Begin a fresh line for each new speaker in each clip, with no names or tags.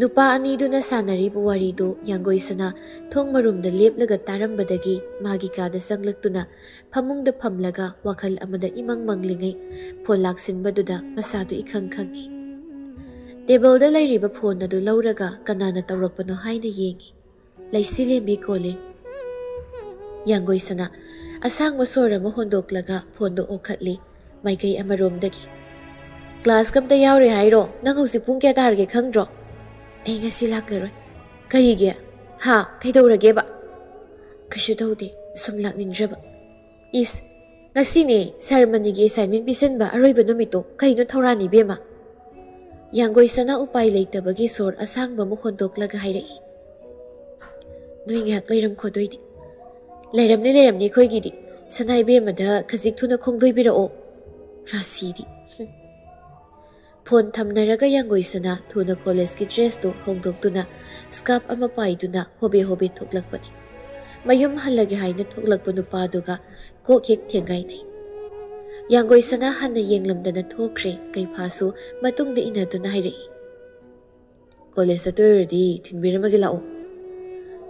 नुपा अनीदुना सानरीब वारीदु यांगोइसना थोंग मरुमदा लेपलगा तारंबदगी मागी कादा संगलक्तुना फमुंगदा फमलगा वखल अमदा among मंगलिंगै phone लाक्सिनबदुदा मसादु इखंग खंगी टेबलदा लैरिबा phone अदु लौरगा कनाना तौरकपनो हाइना येंगी लैसिलेंबी कोलिंग यांगोइसना असांगबा सोर अमा होंदोक्लगा फोनदो ओखतली माइकई अमरोमदगी क्लास कमता यावरे हाइरो नंग हौसिक पुंग क्या तारगे खंगद्रो ꯑꯩ ꯉꯁꯤ ꯂꯥꯛꯂꯔꯣꯏ ꯀꯔꯤꯒꯤ ꯍꯥ ꯀꯩꯗꯧꯔꯒꯦꯕ ꯀꯩꯁꯨ ꯇꯧꯗꯦ ꯁꯨꯝ ꯂꯥꯛꯅꯤꯡꯗ꯭ꯔꯕ ꯏꯁ ꯉꯁꯤꯅꯦ ꯁꯔꯃꯅꯤꯒꯤ ꯑꯦꯁꯥꯏꯟꯃꯦꯟ ꯄꯤꯁꯟꯕ ꯑꯔꯣꯏꯕ ꯅꯨꯃꯤꯠꯇꯣ ꯀꯩꯅꯣ ꯊꯧꯔꯥꯅꯤ ꯏꯕꯦꯝꯃ ꯌꯥꯡꯒꯣꯏꯁꯅꯥ ꯎꯄꯥꯏ ꯂꯩꯇꯕꯒꯤ ꯁꯣꯔ ꯑꯁꯥꯡꯕ ꯑꯃ ꯍꯣꯟꯗꯣꯛꯂꯒ ꯍꯥꯏꯔꯛꯏ ꯅꯣꯏ ꯉꯥꯏꯍꯥꯛ ꯂꯩꯔꯝꯈꯣꯗꯣꯏꯗꯤ ꯂꯩꯔꯝꯅꯤ ꯑꯩꯈꯣꯏꯒꯤꯗꯤ ꯁꯅꯥ ꯏꯕꯦꯝꯃꯗ ꯈꯖꯤꯛ ꯊꯨꯅ ꯈꯣꯡꯗꯣꯏꯕꯤꯔꯛꯑꯣ ꯔꯥꯁꯤꯗꯤ फोन थमनरगा यांगोइसना थुना कॉलेज की ड्रेस तो होंदोक्तुना स्कार्फ अमा पाइदुना होबे होबे थोकलकपनि मयुम हल्लगे हाइना थोकलकप नुपादुगा कोक हेक थेंगाइनै यांगोइसना हन्ना येंगलमदना थोक्रे कैफासु मतुंगदा इनादुना हाइरई कॉलेज अतोरदि थिनबिरमगे लाओ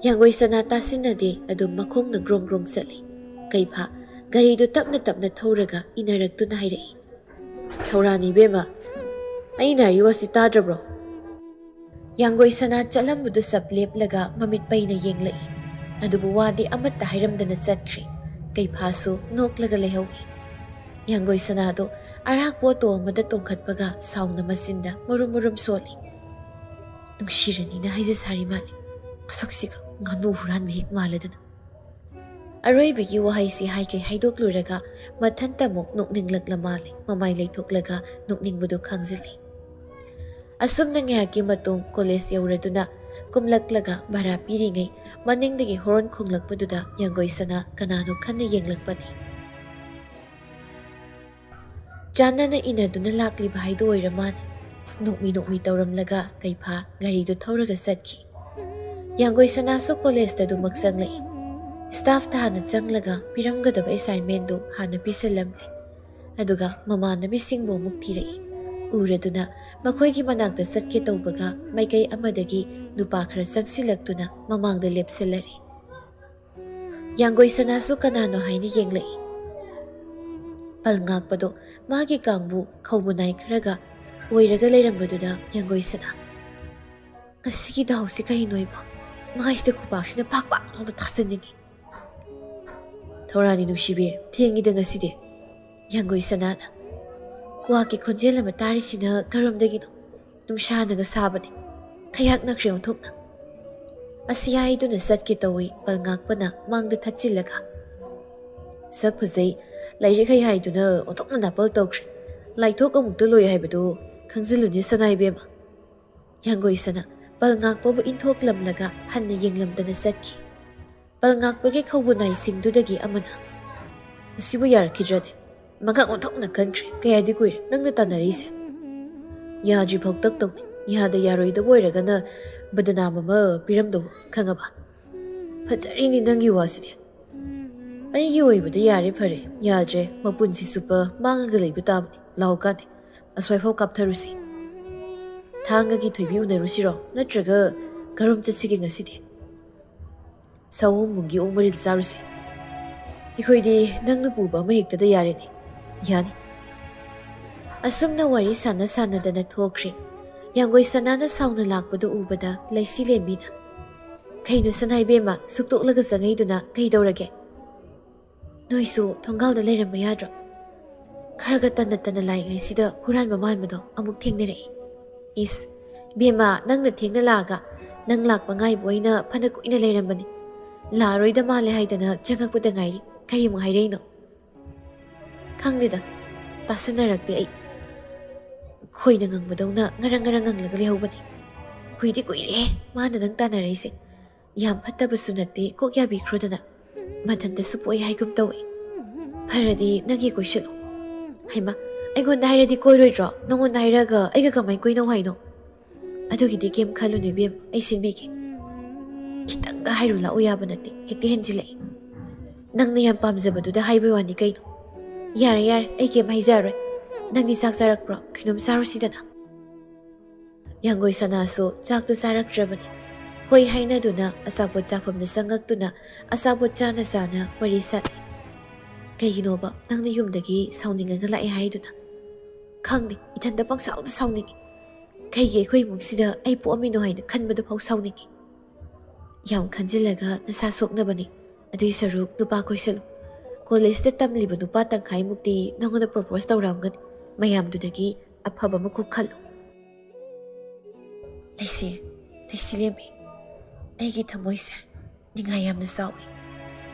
यांगोइसना तासिनदे अदुम मखोंगना ग्रोंग ग्रोंग चली कैफा गारीदु तपना तपना थौरगा इनारक्तुना हाइरई थौरानी बेमा अना युवसी ताद्रब्रो यांगोइसना चलम्बुदु सब लेपलगा ममित पैना येंगलई अदुबु वादी अमत्ता हाइरमदना चटख्रे कैफासु नोकलगा लेहौई यांगोइसना दो अराक पोतो अमदा तोंखतपगा साउना मसिंदा मुरुम मुरुम सोली नुंगशिरनीना हाइजे सारी माले मसक्सिगा nganu huran mehik maladana अरोइबगी वहाइसी हाइके हाइदोक्लुरगा मथंता मुक नोकनिंगलकला माले ममाई लेथोक्लगा नोकनिंगबदु खांजिली असुमना ngayaki matung college yauraduna kumlaklaga bara piringai maningdagi horon khonglakpaduda yangoisana kanano khanna yenglakpani janana inaduna lakli bhaidu oiramani nokmi tauramlaga kaifa gari du thauraga satki yangoisana so college da du maksanglai staff ta hana changlaga piramgadaba assignment du hana pisalamli aduga mamana bisingbo mukthirei उरदुना मखोइगी मनाक्ता सत्के तौबगा माइकई अमदगी नुपा खरा संगसिलक्तुना ममांगदा लेपसिलरी यांगोइसनासु कनानो हाइना येंगलई पलंगाकपदो मागी कांगबु खौबुनाइ खरगा ओइरगा लेरंबदुदा यांगोइसना ngasiगी दाउसि कहिनोइबो माइसदा खुपाक्सिना पाक पाक लांदा थासनिंगी थौरानी नुसिबे थेंगिदा ngasiदे यांगोइसनाना कुआकी खोंजेल अमा तारिसिना करमदगिनो नुंशानगा साबने खयाक नख्रे ओंथोकना असियाइदुना सत्के तौई पलंगाकपना मांगदा थचिलगा सक फजै लाइरि खै हाइदुना ओंथोकना नापल तौख्रे लाइथोक अमुक्ता लोय हाइबदो खंजिलुनि सनाइबेमा यांगोइसना पलंगाकपबु इंथोकलमलगा हन्ना येंगलमदना सत्की पलंगाकपगे खौबुनाइ सिंगदुदगी अमना असिबु यारखिद्रदे मगा ओंथोकना कन्ट्री कयादि कुइर नंगना तानरीसे याद्रि भौक तक तौनि यादा यारोइदा बोइरगना बदनाम अमा पिरमदो खंगबा फजरिनि नंगी वासिदे अइगी ओइबदा यारे फरे याद्रे मपुनसि सुपा मांगगा लैबु ताबनि लाउकाने अस्वाइफाउ कापथरुसि थांगगी थोइबि उनरुसिरो नत्रगा करोम चसिगे ngasiदे सौम मुंगी ओमरिल सारुसि इखोइदि नंगना पुबा अमा हेक्तदा यारेनि यानी असुमना वारी साना सानादना थोख्रे यांगोइसनाना साउना लाकपदो उबदा लैसिलेंबिना खैनु सनाइबेमा सुक्तोक्लगा चंगैदुना कैदौरगे नोइसु थोंगालदा लेरंबा याद्रो खरगा तन्ना तन्ना लाइङैसिदा हुरानबा मानबदो अमुक थेंनरei इस बेमा नंगना थेंना लागा नंग लाकपा ngaइबो अइना फना कुइना लेरंबनी लारोइदा माले हाइदना चंगकपदा ngaइरि कयिमु हाइरैनो खंगनिदा तासनरक्ते आई खोइना ngंगबदौना ngarang ngंगलगा लेहौबनी कुइदि कुइरे माना नंग तानरैसे याम फत्तबसु नत्ते कोक्या बिख्रोदना मथनतसु पोइ हाइगुम तौई फरदि नंगी कोइसलो हाइमा अइगोंदा हाइरदि कोइरोइद्रो नंगोंदा हाइरगा अइगा कमाइ कोइनौ हाइनो अदुगिदि केम खलुनि बेम अइ सिनबिगे खितंगा हाइरुला उयाबा नत्ते हेक्ते हेंजिलै नंगना याम पामजबदुदा हाइबय वानि canoe Yare yare, ay kem haizaroi. Nangni sak sarakpro, kinum sarusidana. Yanggoi sanasu chak tu sarakdrabani. Hoi hainaduna asakpot chakpamna sangaktuna asakpot chana chana wari sat. Kaiginoba nangna yumdagi sauningaga lae haiduna. Khangni ithanda pangsauda sauningi. Kaigi akhoi imungsida ai poamino haina khanbada phau sauningi. Yam khanjilaga nasa soknabani. Adui saruk nupa koisalu. College tamliba nupa tangkhai mukti nangona propose tawramgani. Mayamdudagi afaba makuk khallu. Laisi lembi. Aigi thamoise ningai yamna sawi.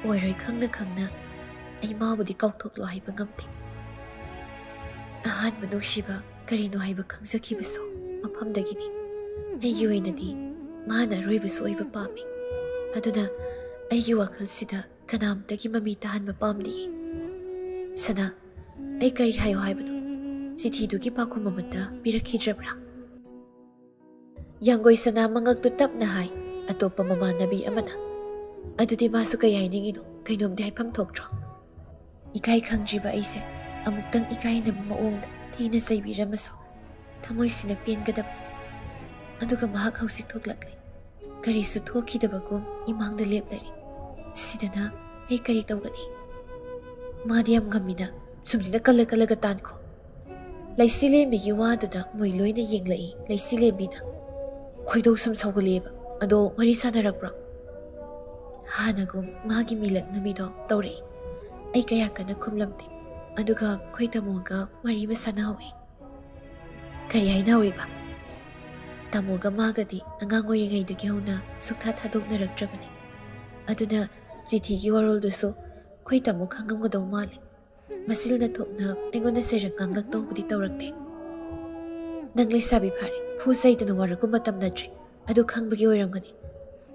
Oiroi khangna khangna ai mabudi kauthoklo haiba ngamte. Ahanba nungsiba karino haiba khangzakibaso mafamdagini. Aigi oinadi mana aroibaso oiba pami. Aduna aigi wakhalsida kanamdagi mami tahanba pamdi. Sana ai kari hayo haibado. Chithidugi pakhum amata pirakhidrabra. Yanggoi sana mangaktu tapna hai atopa mamanabi amana. Adudi masu kaya iningino kainomdi haipam thokdro. Ikai khangdriba aise amuktang ikai na maongda thina saibiramaso thamoi sina pengadabni. Aduga mahak hausik thoklakli. Karisu thokhidabagum imangda leplari. Sidana ai kari tawgani. Madiyam gamina sumsina kalaga tanko. Laisi lembigi waduda moi loina yenglai laisi lembina. Khoido sum saugaleba ado wari sanarakbra. Hanagum magi milak namido tawre. Ai kaya kana khumlamde. Aduga khoitamoga wari masana hawi. Kari haina hawiba. Tamoga magadi angang oiringaidagi hauna sukta thadoknarakdrabani. Aduna chithigi warolduso khoitamo khangamgadau male. Masilna thokna engona serak nganglak tawbudi tawrakte. Nanglai sabi phare phu saidana waraku matam nadre adu khangbagi oiramgani.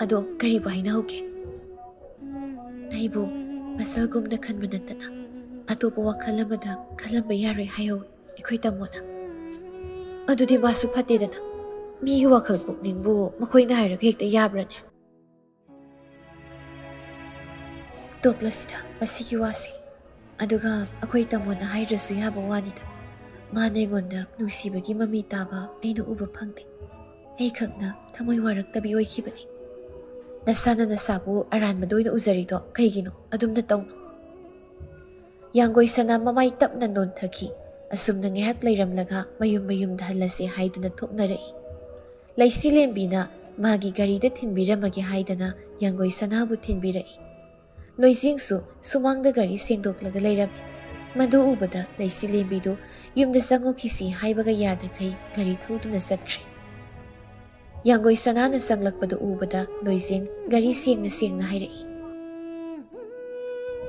Ado karibu haina hauke. Aibu masalgumna khanba natana atopa wakhalamada khalamba yaroi hayo ikhoi tamona. Adudi masu phatedana migi wakhal pukningbu makhoina hairag hekta yabrane. Toklasida masigi wasi aduga akhoi tamona hairasu yaba wanida. Mana aingonda nungsibagi mami taba aina uba phangde. Ai khakna thamoi waraktabi oikhibani. Nasana nasabu aranbada oina uzarido kaigino adumna tawno. Yanggoi sana mamai tapna nonthaki asumna ngehak leiramlaga mayumda halase haidana thoknarai. Laisi lembina magi garida thinbiramagi haidana yanggoi sanabu thinbirai. Loisingsu sumangda gari sengdoklaga leirami. Madu ubada laisi lembidu yumda sangokisi haibaga yada kai gari thoduna satkre. Yanggoi sanana sanglakpada ubada loising gari sengna hairai.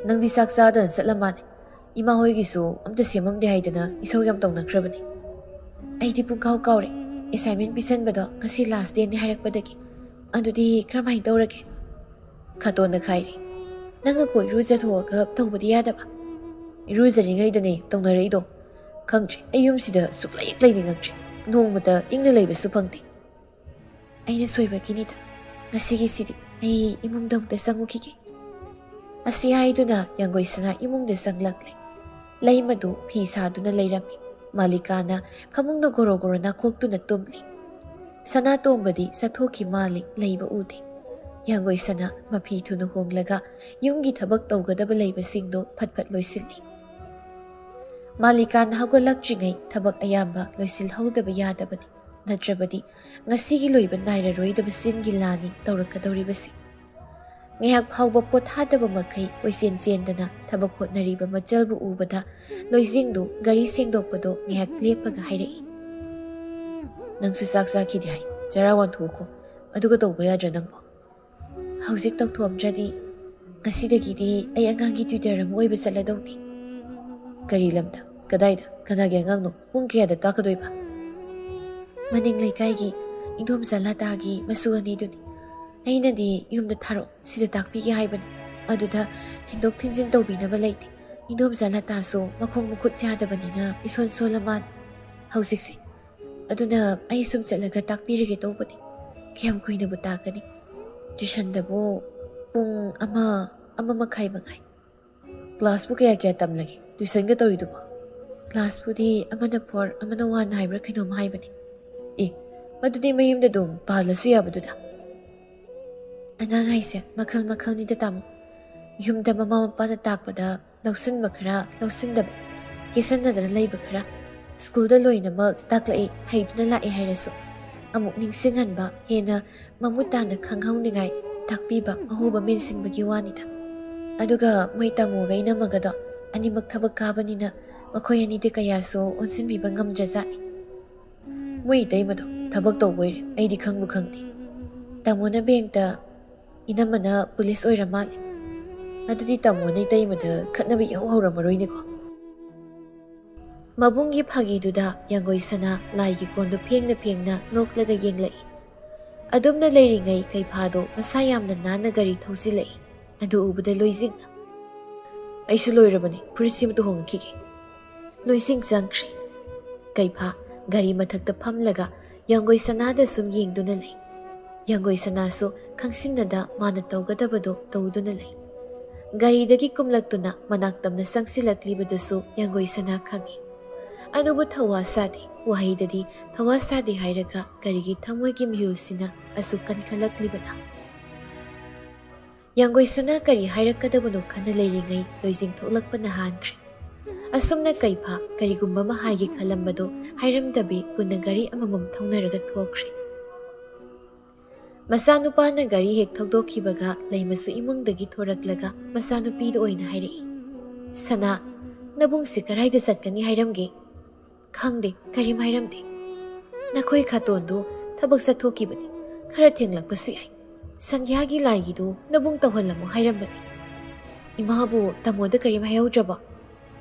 Nangdi saksadan satlamane. Ima hoigisu amta semamde haidana isau yam tawnakrabani. Aidi pungkaw kawre assignment pisanbada ngasi last day ni hairakpadagi. Andudi kramai tawrage. Khatona khairi. Nangna koi ruja thoga tawbadi yadaba. Iruzaringaidane tawnareido. Khangdre ayumsida suklayak lainingakdre. Nongmata ingna laibasu phangde. Aina soibaginida. Ngasigi sidi ai imungdamta sangukige. Asi haiduna yanggoi sana imungda sanglakle. Lai madu phi saduna leirami. Malikana phamungna goro nakoktuna tumli. Sana tombadi sathoki mali leiba ude. Yanggoi sana mapi thuna honglaga yumgi thabak tawgadaba leibasingdo phatphat loisilli. Malikana hagolakdringai thabak ayamba loisilhaudaba yadabani. Natrabadi ngasigi loiba nairaroidaba singi lani tawrakadawribasi. Ngehak phauba pothadaba makai koisen chendana thabak hotnariba machalbu ubada loisingdu gari sengdokpado ngehak lepaga hairai. Nangsu saksakhidi hai chara wanthoko aduga tawba yadra nangbo. Hauzik tawthomdradi ngasidagidi ai angangi Twitter am oiba saladawni. Kari lamda kadaida kanagi angangno pung kayada takadoiba. Maning leikaigi indom salatagi masuani duni. Ainadi yumda tharo sida takpigi haibani. Aduda hindok thinjin tawbinaba leite. Indom salataso makhong mukhut chadabanina ison solaman. Hauziksi. Aduna ai sum chalaga takpirige tawbani. Kayam kuinabu takani. Tuition dabo pung ama makai mangai. ꯀ꯭ꯂꯥꯁꯄꯨ ꯀꯌꯥ ꯇꯝꯂꯒꯦ ꯇ꯭ꯌꯨꯁꯟꯒ ꯇꯧꯔꯤꯗꯨꯕꯣ? ꯀ꯭ꯂꯥꯁꯄꯨꯗꯤ ꯑꯃꯅ 4 ꯑꯃꯅ 1 ꯍꯥꯏꯕ꯭ꯔꯥ ꯀꯩꯅꯣꯝ ꯍꯥꯏꯕꯅꯤ꯫ ꯑꯦ ꯃꯗꯨꯗꯤ ꯃꯌꯨꯝꯗ ꯑꯗꯨꯝ ꯄꯥꯜꯂꯁꯨ ꯌꯥꯕꯗꯨꯗ꯫ ꯑꯉꯥꯡ ꯍꯥꯏꯁꯦ ꯃꯈꯜ ꯃꯈꯜꯅꯤꯗ ꯇꯥꯃꯣ꯫ ꯌꯨꯝꯗ ꯃꯃꯥ ꯃꯄꯥꯅ ꯇꯥꯛꯄꯗ ꯂꯧꯁꯤꯟꯕ ꯈꯔ ꯂꯧꯁꯤꯟꯗꯕ, ꯀꯦꯁꯟꯅꯗꯅ ꯂꯩꯕ ꯈꯔ, ꯁ꯭ꯀꯨꯜꯗ ꯂꯣꯏꯅꯃꯛ ꯇꯥꯛꯂꯛꯏ ꯍꯩꯗꯨꯅ ꯂꯥꯛꯑꯦ ꯍꯥꯏꯔꯁꯨ ꯑꯃꯨꯛ ꯅꯤꯡꯁꯤꯡꯍꯟꯕ, ꯍꯦꯟꯅ ꯃꯃꯨꯠ ꯇꯥꯅ ꯈꯪꯍꯧꯅꯤꯡꯉꯥꯏ ꯇꯥꯛꯄꯤꯕ, ꯑꯍꯣꯕ ꯃꯦꯟꯁꯤꯟꯕꯒꯤ ꯋꯥꯅꯤꯗ꯫ ꯑꯗꯨꯒ ꯃꯣꯏ ꯇꯥꯃꯣꯒ ꯏꯅꯝꯃꯒꯗꯣ ꯑꯅꯤꯃꯛ ꯊꯕꯛ ꯀꯥꯕꯅꯤꯅ ꯃꯈꯣꯏ ꯑꯅꯤꯗꯤ ꯀꯌꯥꯁꯨ ꯑꯣꯟꯁꯤꯟꯕꯤꯕ ꯉꯝꯗ꯭ꯔꯖꯥꯠꯅꯤ꯫ ꯃꯣꯏ ꯏꯇꯩꯃꯗꯣ ꯊꯕꯛ ꯇꯧꯕꯣꯏꯔꯦ ꯑꯩꯗꯤ ꯈꯪꯕꯨ ꯈꯪꯗꯦ꯫ ꯇꯥꯃꯣꯅ ꯕꯦꯡꯛꯇ, ꯏꯅꯝꯃꯅ ꯄꯨꯂꯤꯁ ꯑꯣꯏꯔ ꯃꯥꯜꯂꯦ꯫ ꯑꯗꯨꯗꯤ ꯇꯥꯃꯣꯅ ꯏꯇꯩꯃꯗ ꯈꯠꯅꯕ ꯏꯍꯧ ꯍꯧꯔꯝꯃꯔꯣꯏꯅꯦꯀꯣ꯫ ꯃꯕꯨꯡꯒꯤ ꯐꯥꯒꯤꯗꯨꯗ ꯌꯥꯡꯒꯣꯏꯁꯅꯥ ꯂꯥꯏꯒꯤ ꯀꯣꯟꯗꯨ ꯐꯦꯡꯅ ꯐꯦꯡꯅ ꯅꯣꯛꯂꯒ ꯌꯦꯡꯂꯛꯏ꯫ ꯑꯗꯨꯝꯅ ꯂꯩꯔꯤꯉꯩ ꯀꯩꯐꯥꯗꯣ ꯃꯁꯥ ꯌꯥꯝꯅ ꯅꯥꯟꯅ ꯒꯥꯔꯤ ꯊꯧꯖꯤꯜꯂꯛꯏ꯫ ꯑꯗꯨ ꯎꯕꯗ ꯂꯣꯏꯖꯤꯡꯅ "ꯑꯩꯁꯨ ꯂꯣꯏꯔꯕꯅꯤ, ꯐꯨꯔꯤꯠꯁꯤꯃꯇ ꯍꯣꯡꯉꯛꯈꯤꯒꯦ"꯫ ꯂꯣꯏꯖꯤꯡ ꯆꯪꯈ꯭ꯔꯤ꯫ ꯀꯩꯐꯥ ꯒꯥꯔꯤ ꯃꯊꯛꯇ ꯐꯝꯂꯒ ꯌꯥꯡꯒꯣꯏꯁꯅꯥꯗ ꯁꯨꯝ ꯌꯦꯡꯗꯨꯅ ꯂꯩ꯫ ꯌꯥꯡꯒꯣꯏꯁꯅꯥꯁꯨ ꯈꯪꯁꯤꯟꯅꯗ ꯃꯥꯅ ꯇꯧꯒꯗꯕꯗꯣ ꯇꯧꯗꯨꯅ ꯂꯩ꯫ ꯒꯥꯔꯤꯗꯒꯤ ꯀꯨꯝꯂꯛꯇꯨꯅ ꯃꯅꯥꯛꯇꯝꯅ ꯆꯪꯁꯤꯜꯂꯛꯂꯤꯕꯗꯨꯁꯨ ꯌꯥꯡꯒꯣꯏꯁꯅꯥ ꯈꯪꯏ꯫ ꯑꯗꯨꯕꯨ ꯊꯧꯋꯥ ꯁꯥꯗꯦ꯫ ꯋꯥꯍꯩꯗꯗꯤ ꯊꯧꯋꯥ ꯁꯥꯗꯦ ꯍꯥꯏꯔꯒ ꯀꯔꯤꯒꯤ ꯊꯃꯣꯏꯒꯤ ꯃꯤꯍꯨꯜꯁꯤꯅ ꯑꯁꯨꯛ ꯀꯟꯈꯠꯂꯛꯂꯤꯕꯅ? ꯌꯥꯡꯒꯣꯏꯁꯅꯥ ꯀꯔꯤ ꯍꯥꯏꯔꯛꯀꯗꯕꯅꯣ ꯈꯟꯅ ꯂꯩꯔꯤꯉꯩ ꯂꯣꯏꯖꯤꯡ ꯊꯣꯛꯂꯛꯄꯅ ꯍꯥꯟꯈ꯭ꯔꯦ꯫ ꯑꯁꯨꯝꯅ ꯀꯩꯐꯥ ꯀꯔꯤꯒꯨꯝꯕ ꯑꯃ ꯍꯥꯏꯒꯦ ꯈꯜꯂꯝꯕꯗꯣ ꯍꯥꯏꯔꯝꯗꯕꯤ ꯄꯨꯟꯅ ꯒꯥꯔꯤ ꯑꯃꯃꯝ ꯊꯧꯅꯔꯒ ꯊꯣꯛꯈ꯭ꯔꯦ꯫ ꯃꯆꯥꯅꯨꯄꯥꯅ ꯒꯥꯔꯤ ꯍꯦꯛ ꯊꯧꯗꯣꯛꯈꯤꯕꯒ ꯂꯩꯃꯁꯨ ꯏꯃꯨꯡꯗꯒꯤ ꯊꯣꯔꯛꯂꯒ ꯃꯆꯥꯅꯨꯄꯤꯗ ꯑꯣꯏꯅ ꯍꯥꯏꯔꯛꯏ꯫ "ꯁꯅꯥ, ꯅꯕꯨꯡꯁꯤ ꯀꯔꯥꯏꯗ ꯆꯠꯀꯅꯤ ꯍꯥꯏꯔꯝꯒꯦ"꯫ "ꯈꯪꯗꯦ, ꯀꯔꯤꯝ ꯍꯥꯏꯔꯝꯗꯦ"꯫ "ꯅꯈꯣꯏ ꯈꯥꯇꯣꯟꯗꯨ ꯊꯕꯛ ꯆꯠꯊꯣꯛꯈꯤꯕꯅꯤ, ꯈꯔ ꯊꯦꯡꯂꯛꯄꯁꯨ ꯌꯥꯏ꯫ ꯁꯟꯙ꯭ꯌꯥꯒꯤ ꯂꯥꯏꯒꯤꯗꯨ ꯅꯕꯨꯡ ꯇꯧꯍꯜꯂꯝꯃꯣ ꯍꯥꯏꯔꯝꯕꯅꯤ"꯫ "ꯏꯃꯥꯕꯨ ꯇꯥꯃꯣꯗ ꯀꯔꯤꯝ ꯍꯥꯏꯍꯧꯗ꯭ꯔꯕꯣ"?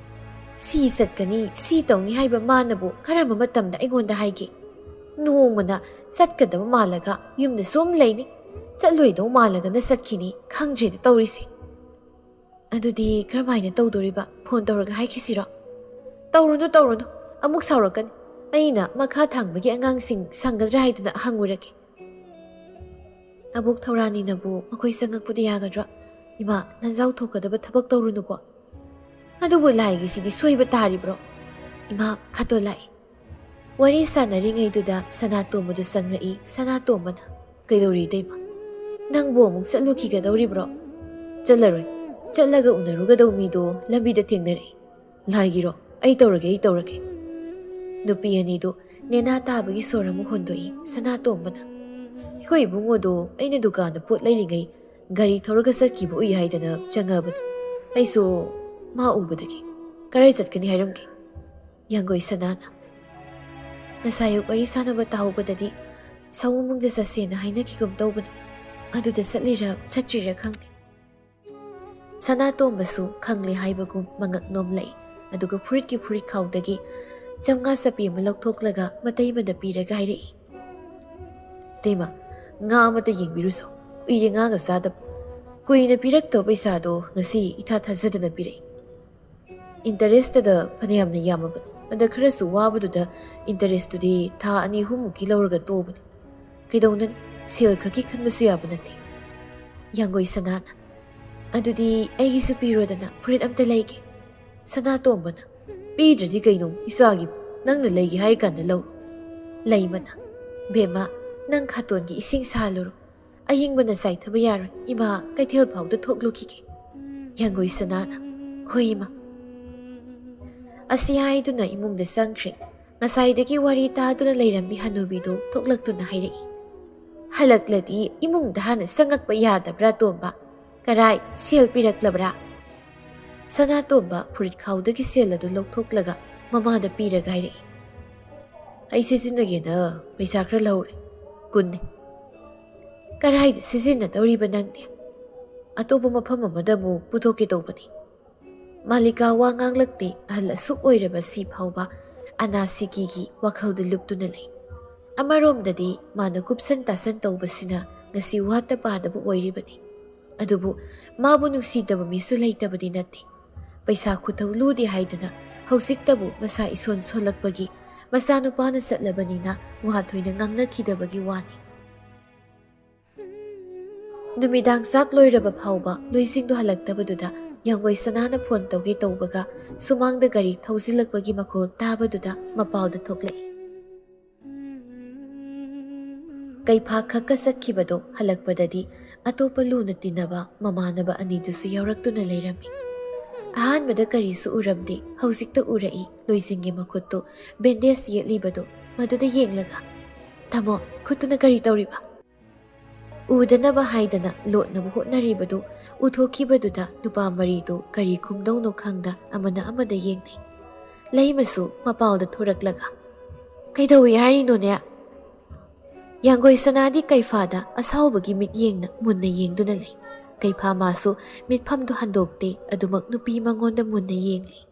"ꯁꯤ ꯆꯠꯀꯅꯤ, ꯁꯤ ꯇꯧꯅꯤ ꯍꯥꯏꯕ ꯃꯥꯅꯕꯨ ꯀꯔꯝꯕ ꯃꯇꯝꯗ ꯑꯩꯉꯣꯟꯗ ꯍꯥꯏꯒꯦ? ꯅꯣꯡꯃꯅ ꯆꯠꯀꯗꯕ ꯃꯥꯜꯂꯒ ꯌꯨꯝꯗ ꯁꯨꯝ ꯂꯩꯅꯤ, ꯆꯠꯂꯣꯏꯗꯧ ꯃꯥꯜꯂꯒꯅ ꯆꯠꯈꯤꯅꯤ, ꯈꯪꯗ꯭ꯔꯦꯗ ꯇꯧꯔꯤꯁꯦ"꯫ "ꯑꯗꯨꯗꯤ ꯀꯔꯝꯍꯥꯏꯅ ꯇꯧꯗꯣꯔꯤꯕ? ꯐꯣꯟ ꯇꯧꯔꯒ ꯍꯥꯏꯈꯤꯁꯤꯔꯣ"? "ꯇꯧꯔꯨꯅꯨ, ꯑꯃꯨꯛ ꯁꯥꯎꯔꯛꯀꯅꯤ꯫ ꯑꯩꯅ ꯃꯈꯥ ꯊꯪꯕꯒꯤ ꯑꯉꯥꯡꯁꯤꯡ ꯁꯪꯒꯗ꯭ꯔꯥ ꯍꯥꯏꯗꯅ ꯍꯪꯉꯨꯔꯒꯦ"꯫ "ꯑꯕꯣꯛ ꯊꯧꯔꯥꯅꯤꯅꯕꯨ ꯃꯈꯣꯏ ꯆꯪꯉꯛꯄꯗꯤ ꯌꯥꯒꯗ꯭ꯔꯥ? ꯏꯃꯥ, ꯂꯟꯖꯥꯎ ꯊꯣꯛꯀꯗꯕ ꯊꯕꯛ ꯇꯧꯔꯨꯅꯨꯀꯣ"꯫ "ꯑꯗꯨꯕꯨ ꯂꯥꯏꯒꯤꯁꯤꯗꯤ ꯁꯣꯏꯕ ꯇꯥꯔꯤꯕ꯭ꯔꯣ"? "ꯏꯃꯥ, ꯈꯥꯇꯣꯟ ꯂꯥꯛꯏ"꯫ ꯋꯥꯔꯤ ꯁꯥꯟꯅꯔꯤꯉꯩꯗꯨꯗ ꯁꯅꯥꯇꯣꯝꯕꯗꯨ ꯆꯪꯂꯛꯏ꯫ ꯁꯅꯥꯇꯣꯝꯕꯅ "ꯀꯩꯗꯧꯔꯤ ꯏꯇꯩꯃ? ꯅꯪꯕꯨ ꯑꯃꯨꯛ ꯆꯠꯂꯨꯈꯤꯒꯗꯧꯔꯤꯕ꯭ꯔꯣ"? "ꯆꯠꯂꯔꯣꯏ, ꯆꯠꯂꯒ ꯎꯅꯔꯨꯒꯗꯧ ꯃꯤꯗꯣ ꯂꯝꯕꯤꯗ ꯊꯦꯡꯅꯔꯛꯏ"꯫ "ꯂꯥꯏꯒꯤꯔꯣ? ꯑꯩ ꯇꯧꯔꯒꯦ"꯫ ꯅꯨꯄꯤ ꯑꯅꯤꯗꯨ ꯅꯦꯅꯥ ꯇꯥꯕꯒꯤ ꯁꯣꯔ ꯑꯃ ꯍꯣꯟꯗꯣꯛꯏ꯫ ꯁꯅꯥꯇꯣꯝꯕꯅ "ꯑꯩꯈꯣꯏ ꯏꯕꯨꯡꯉꯣꯗꯣ ꯑꯩꯅ ꯗꯨꯀꯥꯟꯗ ꯄꯣꯠ ꯂꯩꯔꯤꯉꯩ ꯒꯥꯔꯤ ꯊꯧꯔꯒ ꯆꯠꯈꯤꯕ ꯎꯏ ꯍꯥꯏꯗꯅ ꯆꯪꯉꯕꯅꯤ꯫ ꯑꯩꯁꯨ ꯃꯥ ꯎꯕꯗꯒꯤ ꯀꯔꯥꯏ ꯆꯠꯀꯅꯤ ꯍꯥꯏꯔꯝꯒꯦ"꯫ ꯌꯥꯡꯒꯣꯏꯁꯅꯥꯅ "ꯉꯁꯥꯏ ꯑꯌꯨꯛ ꯋꯥꯔꯤ ꯁꯥꯟꯅꯕ ꯇꯥꯍꯧꯕꯗꯗꯤ ꯁꯑꯣꯝꯕꯨꯡꯗ ꯆꯠꯁꯦꯅ ꯍꯥꯏꯅꯈꯤꯒꯨꯝ ꯇꯧꯕꯅꯤ꯫ ꯑꯗꯨꯗ ꯆꯠꯂꯤꯔ ꯆꯠꯇ꯭ꯔꯤꯔ ꯈꯪꯗꯦ"꯫ ꯁꯅꯥꯇꯣꯝꯕꯁꯨ ꯈꯪꯂꯦ ꯍꯥꯏꯕꯒꯨꯝ ꯃꯉꯛ ꯅꯣꯝꯂꯛꯏ꯫ ꯑꯗꯨꯒ ꯐꯨꯔꯤꯠꯀꯤ ꯐꯨꯔꯤꯠꯈꯥꯎꯗꯒꯤ 50 ꯆꯞꯄꯤ ꯑꯃ ꯂꯧꯊꯣꯛꯂꯒ ꯃꯇꯩꯃꯗ ꯄꯤꯔꯒ ꯍꯥꯏꯔꯛꯏ꯫ "ꯏꯇꯩꯃ, ꯉꯥ ꯑꯃꯇ ꯌꯦꯡꯕꯤꯔꯨꯆꯣ, ꯀꯨꯏꯔꯦ ꯉꯥꯒ ꯆꯥꯗꯕ꯫ ꯀꯨꯏꯅ ꯄꯤꯔꯛꯇꯕ ꯄꯩꯁꯥꯗꯣ ꯉꯁꯤ ꯏꯊꯥ ꯊꯥꯖꯗꯅ ꯄꯤꯔꯛꯏ꯫ ꯏꯟꯇꯔꯦꯁꯇꯗ ꯐꯅꯌꯥꯝꯅ ꯌꯥꯝꯃꯕꯅꯤ꯫ ꯑꯗ ꯈꯔꯁꯨ ꯋꯥꯕꯗꯨꯗ ꯏꯟꯇꯔꯦꯁꯇꯨꯗꯤ ꯊꯥ 2-3ꯃꯨꯛꯀꯤ ꯂꯧꯔꯒ ꯇꯣꯛꯑꯕꯅꯤ꯫ ꯀꯩꯗꯧꯅꯅꯤ, ꯁꯦꯜ ꯈꯛꯀꯤ ꯈꯟꯕꯁꯨ ꯌꯥꯕ ꯅꯠꯇꯦ"꯫ ꯌꯥꯡꯒꯣꯏꯁꯅꯥꯅ "ꯑꯗꯨꯗꯤ ꯑꯩꯒꯤꯁꯨ ꯄꯤꯔꯣꯗꯅ, ꯐꯨꯔꯤꯠ ꯑꯝꯇ ꯂꯩꯒꯦ"꯫ ꯁꯅꯥꯇꯣꯝꯕꯅ "ꯄꯤꯗ꯭ꯔꯗꯤ ꯀꯩꯅꯣ ꯏꯆꯥꯒꯤꯕꯨ, ꯅꯪꯅ ꯂꯩꯒꯦ ꯍꯥꯏꯔꯀꯥꯟꯗ ꯂꯧꯔꯣ"꯫ ꯂꯩꯃꯅ "ꯕꯦꯝꯃ, ꯅꯪ ꯈꯥꯇꯣꯟꯒꯤ ꯏꯁꯤꯡ ꯁꯥꯍꯜꯂꯨꯔꯣ, ꯑꯌꯤꯡꯕꯅ ꯆꯥꯏꯊꯕ ꯌꯥꯔꯣꯏ, ꯏꯃꯥ ꯀꯩꯊꯦꯜ ꯐꯥꯎꯗ ꯊꯣꯛꯂꯨꯈꯤꯒꯦ"꯫ ꯌꯥꯡꯒꯣꯏꯁꯅꯥꯅ "ꯍꯣꯏ ꯏꯃꯥ"꯫ ꯑꯁꯤ ꯍꯥꯏꯗꯨꯅ ꯏꯃꯨꯡꯗ ꯆꯪꯈ꯭ꯔꯦ꯫ ꯉꯁꯥꯏꯗꯒꯤ ꯋꯥꯔꯤ ꯇꯥꯗꯨꯅ ꯂꯩꯔꯝꯕꯤ ꯍꯅꯨꯕꯤꯗꯨ ꯊꯣꯛꯂꯛꯇꯨꯅ ꯍꯥꯏꯔꯛꯏ꯫ "ꯍꯜꯂꯛꯂꯗꯤ ꯏꯃꯨꯡꯗ ꯍꯥꯟꯅ ꯆꯪꯉꯛꯄ ꯌꯥꯗꯕ꯭ꯔꯥ ꯇꯣꯝꯕ? ꯀꯔꯥꯏ, ꯁꯦꯜ ꯄꯤꯔꯛꯂꯕ꯭ꯔꯥ"? ꯁꯅꯥꯇꯣꯝꯕ ꯐꯨꯔꯤꯠꯈꯥꯎꯗꯒꯤ ꯁꯦꯜ ꯑꯗꯨ ꯂꯧꯊꯣꯛꯂꯒ ꯃꯃꯥꯗ ꯄꯤꯔꯒ ꯍꯥꯏꯔꯛꯏ꯫ "ꯑꯩ ꯁꯤꯖꯤꯟꯅꯒꯦꯅ ꯄꯩꯁꯥ ꯈꯔ ꯂꯧꯔꯦ, 10ꯅꯤ"꯫ "ꯀꯔꯥꯏꯗ ꯁꯤꯖꯤꯟꯅꯗꯧꯔꯤꯕ ꯅꯪꯗꯤ"? "ꯑꯇꯣꯞꯄ ꯃꯐꯝ ꯑꯃꯗ ꯑꯃꯨꯛ ꯄꯨꯊꯣꯛꯀꯦ ꯇꯧꯕꯅꯤ"꯫ ꯃꯥꯂꯤꯀꯥ ꯋꯥ ꯉꯥꯡꯂꯛꯇꯦ꯫ ꯑꯍꯜ ꯑꯁꯨꯛ ꯑꯣꯏꯔꯕ ꯁꯤ ꯐꯥꯎꯕ ꯑꯅꯥꯁꯤꯀꯤꯒꯤ ꯋꯥꯈꯜꯗ ꯂꯨꯞꯇꯨꯅ ꯂꯩ꯫ ꯑꯃꯔꯣꯝꯗꯗꯤ ꯃꯥꯅ ꯀꯨꯞꯁꯟ ꯇꯥꯁꯟ ꯇꯧꯕꯁꯤꯅ ꯉꯁꯤ ꯋꯥꯠꯇ ꯄꯥꯗꯕ ꯑꯣꯏꯔꯤꯕꯅꯤ꯫ ꯑꯗꯨꯕꯨ ꯃꯥꯕꯨ ꯅꯨꯡꯁꯤꯗꯕ ꯃꯤꯁꯨ ꯂꯩꯇꯕꯗꯤ ꯅꯠꯇꯦ꯫ ꯄꯩꯁꯥ ꯈꯨꯊꯧ ꯂꯨꯗꯦ ꯍꯥꯏꯗꯅ ꯍꯧꯖꯤꯛꯇꯕꯨ ꯃꯁꯥ ꯏꯁꯣꯟ ꯁꯣꯜꯂꯛꯄꯒꯤ ꯃꯆꯥꯅꯨꯄꯥꯅ ꯆꯠꯂꯕꯅꯤꯅ ꯋꯥ ꯊꯣꯏꯅ ꯉꯥꯡꯅꯈꯤꯗꯕꯒꯤ ꯋꯥꯅꯤ꯫ ꯅꯨꯃꯤꯗꯥꯡ ꯆꯥꯛ ꯂꯣꯏꯔꯕ ꯐꯥꯎꯕ ꯂꯣꯏꯁꯤꯡꯗꯨ ꯍꯜꯂꯛꯇꯕꯗꯨꯗ ꯌꯥꯡꯒꯣꯏ ꯁꯅꯥꯅ ꯐꯣꯟ ꯇꯧꯒꯦ ꯇꯧꯕꯒ ꯁꯨꯃꯥꯡꯗ ꯒꯥꯔꯤ ꯊꯧꯖꯤꯜꯂꯛꯄꯒꯤ ꯃꯈꯣꯜ ꯇꯥꯕꯗꯨꯗ ꯃꯄꯥꯎꯗ ꯊꯣꯛꯂꯛꯏ꯫ ꯀꯩꯐꯥ ꯈꯛꯀ ꯆꯠꯈꯤꯕꯗꯣ ꯍꯜꯂꯛꯄꯗꯗꯤ ꯑꯇꯣꯞꯄ ꯂꯨꯅ ꯇꯤꯟꯅꯕ ꯃꯃꯥꯟꯅꯕ ꯑꯅꯤꯗꯨꯁꯨ ꯌꯥꯎꯔꯛꯇꯨꯅ ꯂꯩꯔꯝꯃꯤ꯫ ꯑꯍꯥꯟꯕꯗ ꯀꯔꯤꯁꯨ ꯎꯔꯝꯗꯦ, ꯍꯧꯖꯤꯛꯇ ꯎꯔꯛꯏ ꯂꯣꯏꯖꯤꯡꯒꯤ ꯃꯈꯨꯠꯇꯨ ꯕꯦꯟꯗꯦꯖ ꯌꯦꯠꯂꯤꯕꯗꯨ ꯃꯗꯨꯗ ꯌꯦꯡꯂꯒ, "ꯇꯥꯃꯣ, ꯈꯨꯠꯇꯨꯅ ꯀꯔꯤ ꯇꯧꯔꯤꯕ?" ꯎꯗꯅꯕ ꯍꯥꯏꯗꯅ ꯂꯣꯠꯅꯕ ꯍꯣꯠꯅꯔꯤꯕꯗꯨ ꯎꯊꯣꯛꯈꯤꯕꯗꯨꯗ ꯅꯨꯄꯥ ꯃꯔꯤꯗꯨ ꯀꯔꯤ ꯈꯨꯝꯗꯧꯅꯣ ꯈꯪꯗ ꯑꯃꯅ ꯑꯃꯗ ꯌꯦꯡꯅꯩ꯫ ꯂꯩꯃꯁꯨ ꯃꯄꯥꯎꯗ ꯊꯣꯔꯛꯂꯒ, "ꯀꯩꯗꯧꯏ ꯍꯥꯏꯔꯤꯅꯣꯅꯦ?" ꯌꯥꯡꯒꯣꯏ ꯁꯅꯥꯗꯤ ꯀꯩꯐꯥꯗ ꯑꯁꯥꯎꯕꯒꯤ ꯃꯤꯠꯌꯦꯡꯅ ꯃꯨꯟꯅ ꯌꯦꯡꯗꯨꯅ ꯂꯩ꯫ ꯀꯩꯐꯥ ꯃꯥꯁꯨ ꯃꯤꯠꯐꯝꯗꯨ ꯍꯟꯗꯣꯛꯇꯦ, ꯑꯗꯨꯃꯛ ꯅꯨꯄꯤ ꯃꯉꯣꯟꯗ ꯃꯨꯟꯅ ꯌꯦꯡꯂꯤ꯫